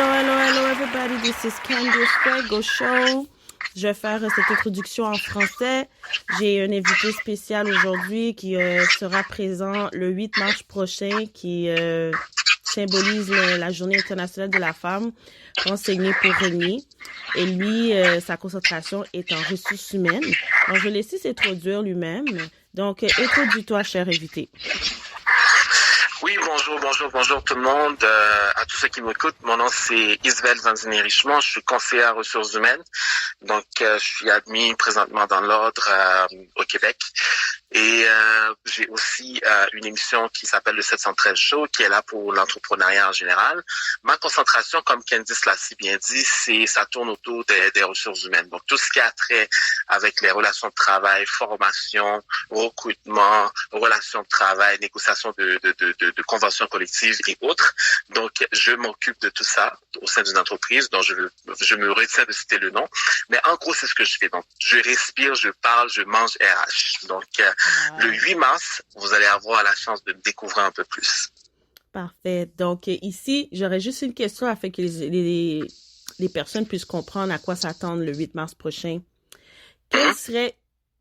Hello, everybody. This is Candice Fuego Show. Je vais faire cette introduction en français. J'ai un invité spécial aujourd'hui qui sera présent le 8 mars prochain, qui symbolise la Journée internationale de la femme, Renseigner pour régner. Et lui, sa concentration est en ressources humaines. Donc, je vais laisser s'introduire lui-même. Donc, introduis-toi, cher invité. Oui, bonjour tout le monde, à tous ceux qui m'écoutent. Mon nom c'est Isabelle Vanzini-Richemont, je suis conseillère en ressources humaines. Donc, je suis admis présentement dans l'ordre au Québec. Et j'ai aussi une émission qui s'appelle le 713 Show, qui est là pour l'entrepreneuriat en général. Ma concentration, comme Candice l'a si bien dit, ça tourne autour des ressources humaines. Donc, tout ce qui a trait avec les relations de travail, formation, recrutement, relations de travail, négociation de conventions collectives et autres. Donc, je m'occupe de tout ça au sein d'une entreprise dont je me retiens de citer le nom. Mais en gros, c'est ce que je fais. Donc, je respire, je parle, je mange RH. Donc, le 8 mars, vous allez avoir la chance de me découvrir un peu plus. Parfait. Donc, ici, j'aurais juste une question afin que les personnes puissent comprendre à quoi s'attendre le 8 mars prochain. Quelle serait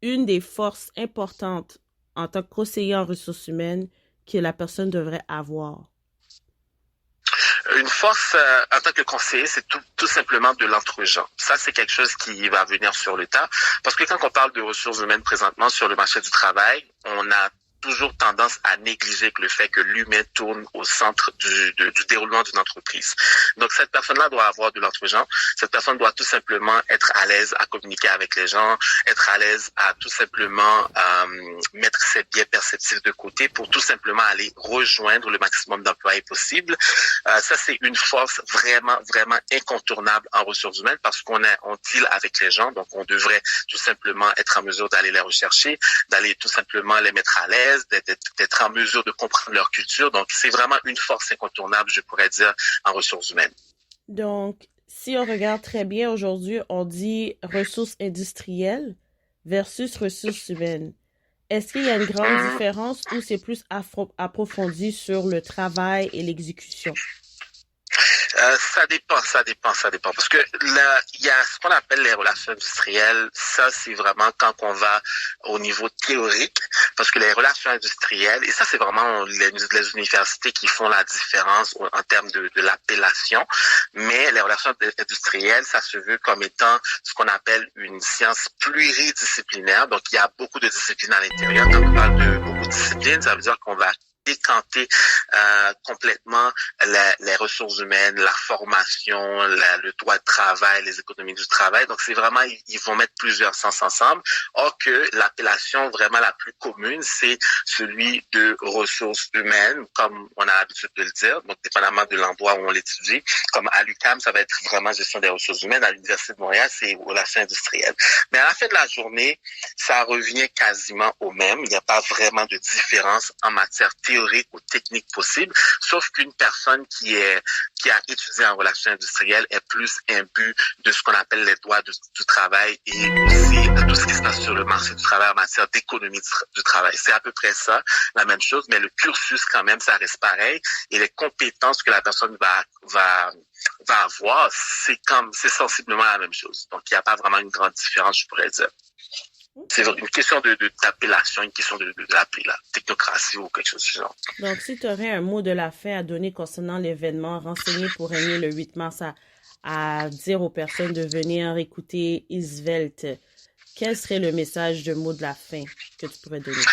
une des forces importantes en tant que conseiller en ressources humaines que la personne devrait avoir? Une force en tant que conseiller, c'est tout simplement de l'entre-gens. Ça, c'est quelque chose qui va venir sur le tas. Parce que quand on parle de ressources humaines présentement sur le marché du travail, on a toujours tendance à négliger le fait que l'humain tourne au centre du déroulement d'une entreprise. Donc, cette personne-là doit avoir de l'entre-gens. Cette personne doit tout simplement être à l'aise à communiquer avec les gens, être à l'aise à tout simplement mettre ses biais perceptifs de côté pour tout simplement aller rejoindre le maximum d'employés possible. Ça, c'est une force vraiment incontournable en ressources humaines parce qu'on deal avec les gens. Donc, on devrait tout simplement être en mesure d'aller les rechercher, d'aller tout simplement les mettre à l'aise, d'être en mesure de comprendre leur culture. Donc, c'est vraiment une force incontournable, je pourrais dire, en ressources humaines. Donc, si on regarde très bien aujourd'hui, on dit ressources industrielles versus ressources humaines. Est-ce qu'il y a une grande différence ou c'est plus approfondi sur le travail et l'exécution? Ça dépend. Parce que là, il y a ce qu'on appelle les relations industrielles. Ça, c'est vraiment quand on va au niveau théorique. Parce que les relations industrielles, et ça, c'est vraiment les universités qui font la différence en termes de l'appellation. Mais les relations industrielles, ça se veut comme étant ce qu'on appelle une science pluridisciplinaire. Donc, il y a beaucoup de disciplines à l'intérieur. Quand on parle de beaucoup de disciplines, ça veut dire qu'on va décanter complètement les ressources humaines, la formation, le droit de travail, les économies du travail. Donc, c'est vraiment, ils vont mettre plusieurs sens ensemble. Or que l'appellation vraiment la plus commune, c'est celui de ressources humaines, comme on a l'habitude de le dire, donc dépendamment de l'endroit où on l'étudie. Comme à l'UQAM, ça va être vraiment gestion des ressources humaines. À l'Université de Montréal, c'est relations industrielles. Mais à la fin de la journée, ça revient quasiment au même. Il n'y a pas vraiment de différence en matière théorique ou technique possible, sauf qu'une personne qui a étudié en relations industrielles est plus imbue de ce qu'on appelle les droits du travail et aussi de tout ce qui se passe sur le marché du travail en matière d'économie du travail. C'est à peu près ça, la même chose, mais le cursus quand même, ça reste pareil et les compétences que la personne va avoir, c'est sensiblement la même chose. Donc, il n'y a pas vraiment une grande différence, je pourrais dire. C'est une question d'appellation, une question de l'appeler la technocratie ou quelque chose du genre. Donc, si tu aurais un mot de la fin à donner concernant l'événement Renseigner pour régner le 8 mars à dire aux personnes de venir écouter Isvelte, quel serait le message de mot de la fin que tu pourrais donner?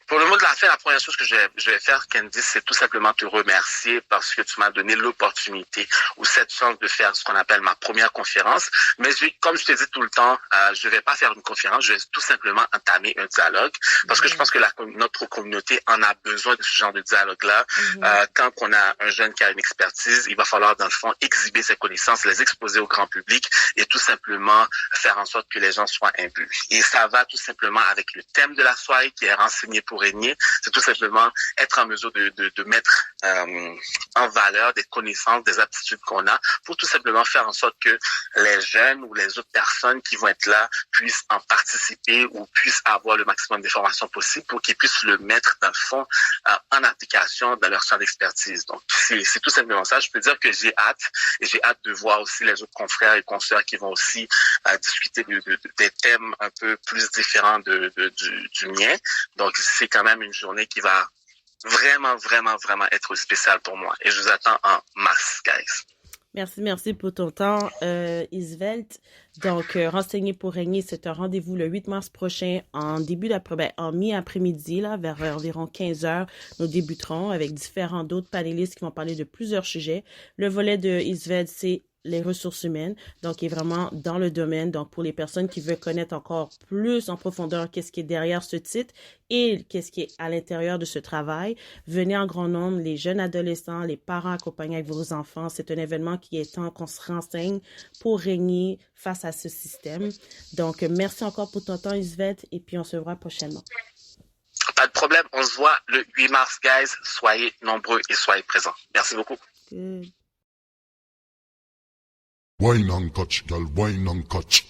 Pour le mot de la fin, la première chose que je vais faire, Candice, c'est tout simplement te remercier parce que tu m'as donné l'opportunité ou cette chance de faire ce qu'on appelle ma première conférence. Mais comme je te dis tout le temps, je vais pas faire une conférence, je vais tout simplement entamer un dialogue parce que je pense que notre communauté en a besoin de ce genre de dialogue-là. Quand on a un jeune qui a une expertise, il va falloir dans le fond exhiber ses connaissances, les exposer au grand public et tout simplement faire en sorte que les gens soient imbus. Et ça va tout simplement avec le thème de la soirée qui est renseigné pour régner Régnier, c'est tout simplement être en mesure de mettre en valeur des connaissances, des aptitudes qu'on a pour tout simplement faire en sorte que les jeunes ou les autres personnes qui vont être là puissent en participer ou puissent avoir le maximum d'informations possibles pour qu'ils puissent le mettre dans le fond en application dans leur champ d'expertise. Donc, c'est tout simplement ça. Je peux dire que j'ai hâte et j'ai hâte de voir aussi les autres confrères et consoeurs qui vont aussi discuter des thèmes un peu plus différents du mien. Donc, c'est quand même une journée qui va vraiment être spéciale pour moi. Et je vous attends en masse, guys. Merci pour ton temps, Isvelt. Donc, Renseigner pour régner, c'est un rendez-vous le 8 mars prochain en mi-après-midi, là, vers environ 15 heures. Nous débuterons avec différents d'autres panélistes qui vont parler de plusieurs sujets. Le volet de Isvelt, c'est les ressources humaines, donc il est vraiment dans le domaine. Donc pour les personnes qui veulent connaître encore plus en profondeur qu'est-ce qui est derrière ce titre et qu'est-ce qui est à l'intérieur de ce travail, venez en grand nombre, les jeunes adolescents, les parents accompagnés avec vos enfants. C'est un événement qui est temps qu'on se renseigne pour régner face à ce système. Donc merci encore pour ton temps, Isvelt, et puis on se verra prochainement. Pas de problème, on se voit le 8 mars, guys. Soyez nombreux et soyez présents. Merci beaucoup. Good. Wine and catch, girl, wine and catch.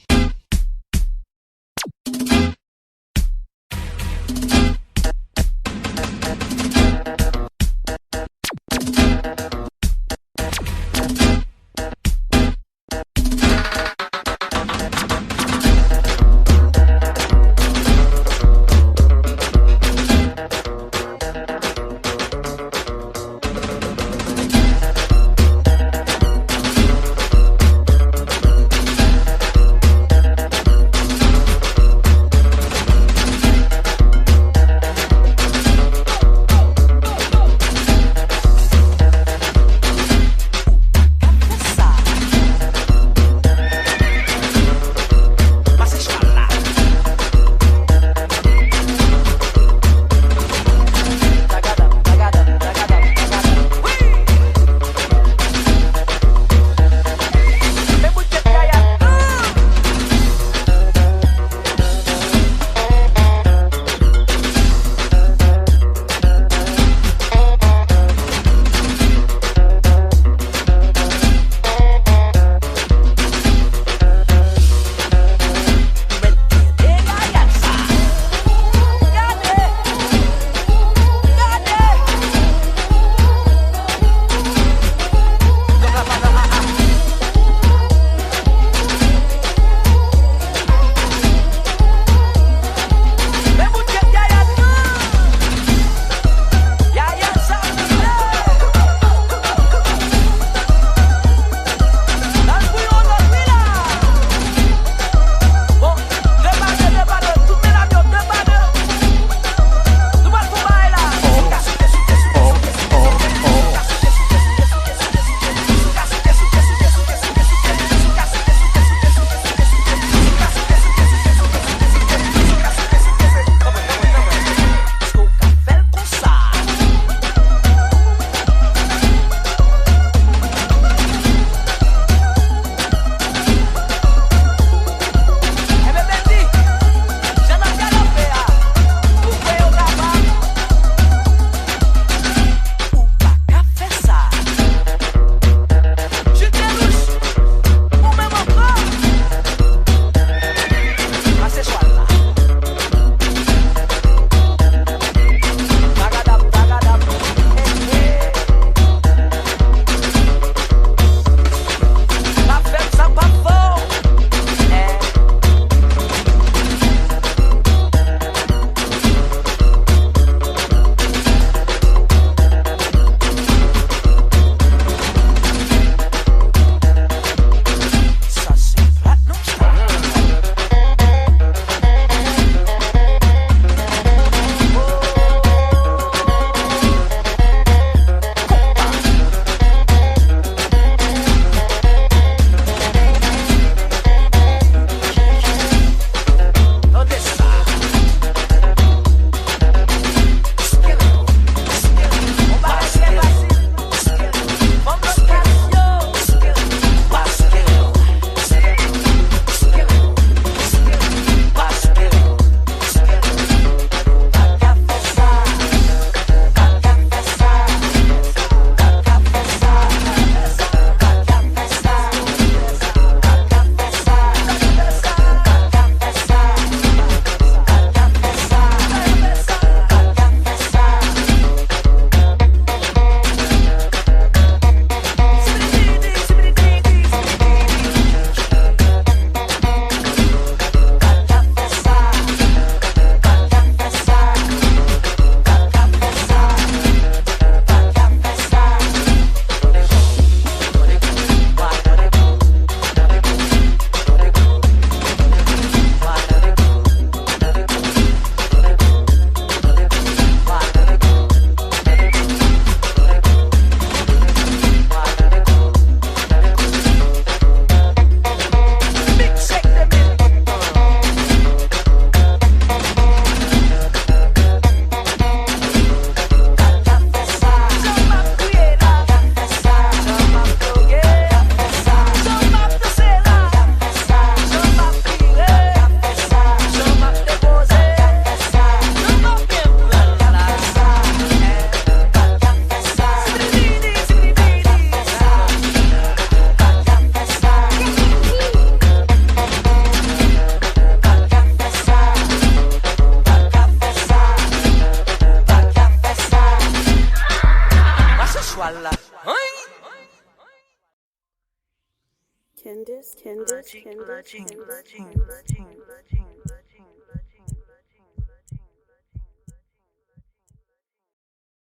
Candice, Candice, Candice, Candice, Candice, Candice, Candice, Candice.